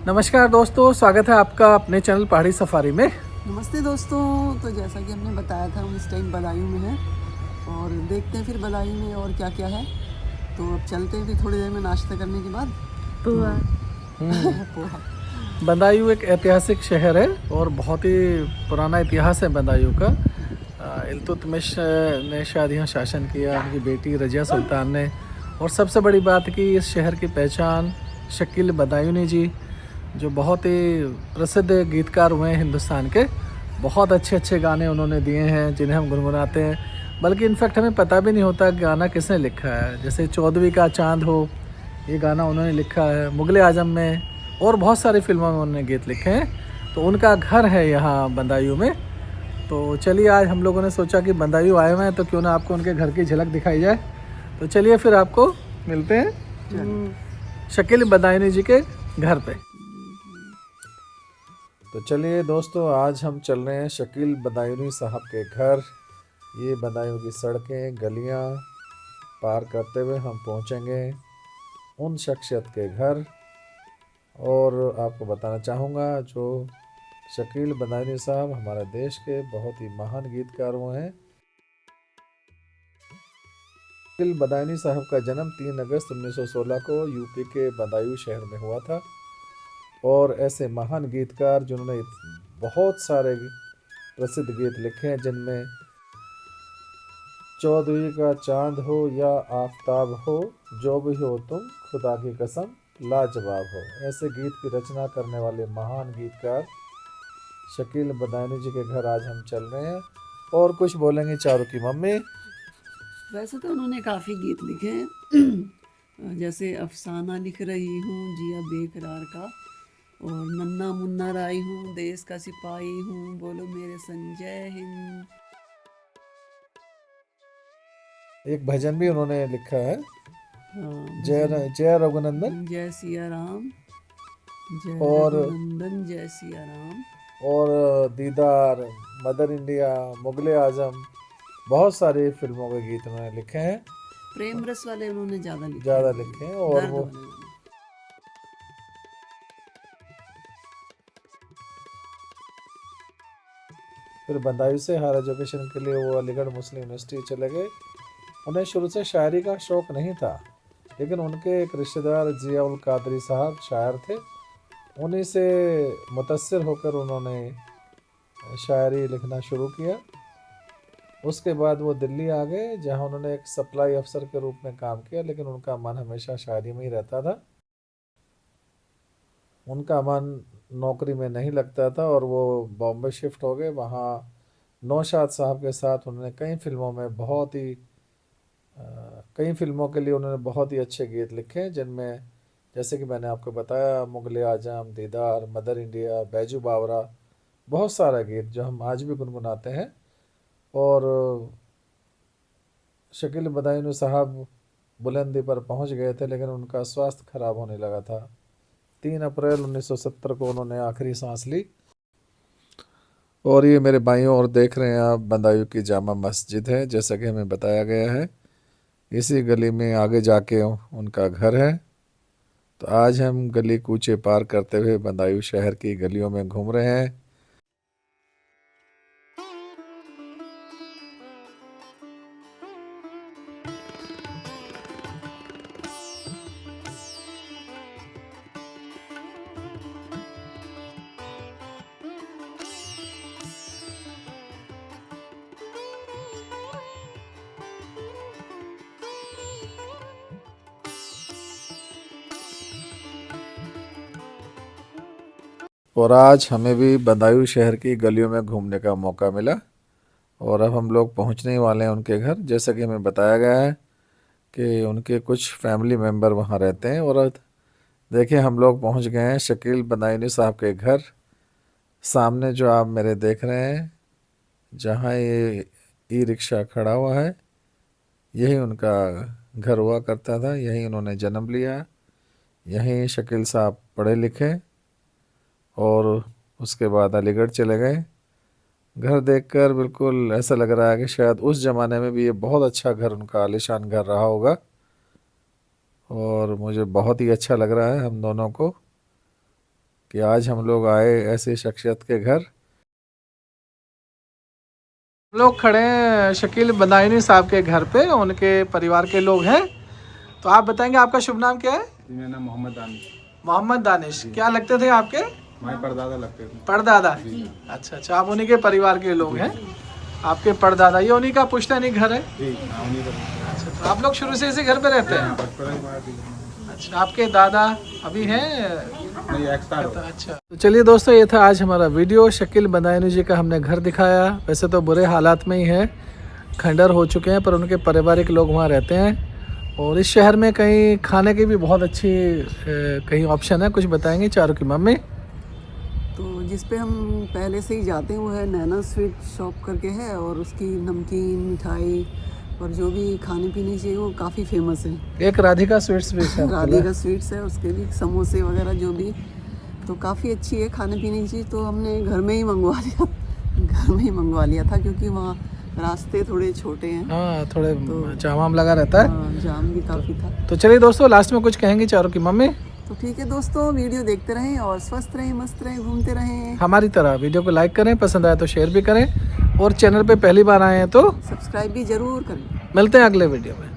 नमस्कार दोस्तों, स्वागत है आपका अपने चैनल पहाड़ी सफारी में। नमस्ते दोस्तों। तो जैसा कि हमने बताया था, हम इस टाइम बदायूं में हैं और देखते हैं फिर बदायूं में और क्या क्या है। तो अब चलते हैं फिर थोड़ी देर में नाश्ता करने के बाद। पोहा। पोहा। बदायूं एक ऐतिहासिक शहर है और बहुत ही पुराना इतिहास है बदायूं का। इल्तुतमिश ने शायद यहाँ शासन किया, उनकी बेटी रजिया सुल्तान ने। और सबसे बड़ी बात कि इस शहर की पहचान शकील बदायूनी जी, जो बहुत ही प्रसिद्ध गीतकार हुए हैं हिंदुस्तान के। बहुत अच्छे अच्छे गाने उन्होंने दिए हैं जिन्हें हम गुनगुनाते हैं, बल्कि इनफैक्ट हमें पता भी नहीं होता गाना किसने लिखा है। जैसे 14वीं का चांद हो, ये गाना उन्होंने लिखा है। मुगले आजम में और बहुत सारी फिल्मों में उन्होंने गीत लिखे हैं। तो उनका घर है यहाँ बदायूं में। तो चलिए, आज हम लोगों ने सोचा कि बदायूं आए हुए हैं तो क्यों ना आपको उनके घर की झलक दिखाई जाए। तो चलिए फिर आपको मिलते हैं शकील बदायूनी जी के घर पे। तो चलिए दोस्तों, आज हम चल रहे हैं शकील बदायूनी साहब के घर। ये बदायूं की सड़कें गलियां पार करते हुए हम पहुंचेंगे उन शख्सियत के घर। और आपको बताना चाहूँगा, जो शकील बदायूनी साहब हमारे देश के बहुत ही महान गीतकार हुए हैं। शकील बदायूनी साहब का जन्म 3 अगस्त 1916 को यूपी के बदायूं शहर में हुआ था। और ऐसे महान गीतकार जिन्होंने बहुत सारे प्रसिद्ध गीत लिखे हैं, जिनमें 14वीं का चांद हो या आफताब हो, जो भी हो तुम खुदा की कसम लाजवाब हो, ऐसे गीत की रचना करने वाले महान गीतकार शकील बदायूनी जी के घर आज हम चल रहे हैं। और कुछ बोलेंगे चारू की मम्मी। वैसे तो उन्होंने काफ़ी गीत लिखे हैं, जैसे अफसाना लिख रही हूँ जिया बेकरार का, और नन्ना मुन्ना राई हूँ, देश का सिपाही हूँ, बोलो मेरे संजय हिंद। एक भजन भी उन्होंने लिखा है, हाँ, जय रघुनंदन, जय सिया राम, जय और रघुनंदन, जय सिया राम, और दीदार, मदर इंडिया, मुगले आजम, बहुत सारी फिल्मों के गीत उन्होंने लिखे हैं। प्रेम रस वाले उन्होंने ज़्यादा लिखे हैं। और दर्द वो वाले गाने। फिर बदायूं से हायर एजुकेशन के लिए वो अलीगढ़ मुस्लिम यूनिवर्सिटी चले गए। उन्हें शुरू से शायरी का शौक़ नहीं था, लेकिन उनके एक रिश्तेदार जिया उल कादरी साहब शायर थे। उन्हीं से मुतासिर होकर उन्होंने शायरी लिखना शुरू किया। उसके बाद वो दिल्ली आ गए, जहाँ उन्होंने एक सप्लाई अफसर के रूप में काम किया, लेकिन उनका मन हमेशा शायरी में ही रहता था। उनका मन नौकरी में नहीं लगता था और वो बॉम्बे शिफ्ट हो गए। वहाँ नौशाद साहब के साथ उन्होंने कई फिल्मों के लिए उन्होंने बहुत ही अच्छे गीत लिखे हैं, जिनमें जैसे कि मैंने आपको बताया, मुगले आजम, दीदार, मदर इंडिया, बैजू बावरा, बहुत सारा गीत जो हम आज भी गुनगुनाते हैं। और शकील बदायूनी साहब बुलंदी पर पहुंच गए थे, लेकिन उनका स्वास्थ्य खराब होने लगा था। 3 अप्रैल 1970 को उन्होंने आखिरी सांस ली। और ये मेरे बाइयों और देख रहे हैं आप, बदायूं की जामा मस्जिद है, जैसा कि हमें बताया गया है। इसी गली में आगे जाके उनका घर है। तो आज हम गली कूचे पार करते हुए बदायूं शहर की गलियों में घूम रहे हैं। और आज हमें भी बदायूं शहर की गलियों में घूमने का मौका मिला। और अब हम लोग पहुंचने ही वाले हैं उनके घर। जैसा कि हमें बताया गया है कि उनके कुछ फैमिली मेम्बर वहां रहते हैं। और देखिए, हम लोग पहुंच गए हैं शकील बदायूनी साहब के घर। सामने जो आप मेरे देख रहे हैं, जहाँ ये ई रिक्शा खड़ा हुआ है, यही उनका घर हुआ करता था। यहीं उन्होंने जन्म लिया, यहीं शकील साहब पढ़े लिखे और उसके बाद अलीगढ़ चले गए। घर देखकर बिल्कुल ऐसा लग रहा है कि शायद उस ज़माने में भी ये बहुत अच्छा घर, उनका आलीशान घर रहा होगा। और मुझे बहुत ही अच्छा लग रहा है हम दोनों को। कि आज हम लोग आए ऐसे शख्सियत के घर। हम लोग खड़े हैं शकील बदायूनी साहब के घर पे, उनके परिवार के लोग हैं। तो आप बताएंगे आपका शुभ नाम क्या है? मेरा नाम मोहम्मद दानिश। मोहम्मद दानिश। क्या लगते थे आपके? हमारे परदादा लगते थे। परदादा। अच्छा अच्छा, आप उन्हीं के परिवार के लोग हैं। आपके परदादा, ये उन्हीं का पुश्तैनी घर है? जी, उन्हीं का। अच्छा, तो आप लोग शुरू से इसी घर पे रहते हैं? अच्छा, आपके दादा अभी हैं? नहीं, एक्सपायर हो गए। अच्छा, तो चलिए दोस्तों, ये था आज हमारा वीडियो। शकील बदायूनी जी का हमने घर दिखाया। वैसे तो बुरे हालात में ही है, खंडर हो चुके हैं, पर उनके पारिवारिक लोग वहाँ रहते हैं। और इस शहर में कहीं खाने की भी बहुत अच्छी कहीं ऑप्शन है, कुछ बताएंगे चारों की मम्मी? तो जिस पे हम पहले से ही जाते हैं वो है नैना स्वीट शॉप करके है, और उसकी नमकीन मिठाई और जो भी खाने पीने चाहिए वो काफ़ी फेमस है। एक राधिका स्वीट्स भी है। राधिका स्वीट्स है, उसके भी समोसे वगैरह जो भी, तो काफ़ी अच्छी है खाने पीने की चीज़। तो हमने घर में ही मंगवा लिया था क्योंकि वहाँ रास्ते थोड़े छोटे हैं। हाँ, थोड़े जाम लगा रहता है। हाँ, जाम भी काफ़ी था। तो चलिए दोस्तों, लास्ट में कुछ कहेंगे चारों की मम्मी? तो ठीक है दोस्तों, वीडियो देखते रहें और स्वस्थ रहें, मस्त रहें, घूमते रहें। हमारी तरह वीडियो को लाइक करें, पसंद आए तो शेयर भी करें, और चैनल पे पहली बार आए हैं तो सब्सक्राइब भी ज़रूर करें। मिलते हैं अगले वीडियो में।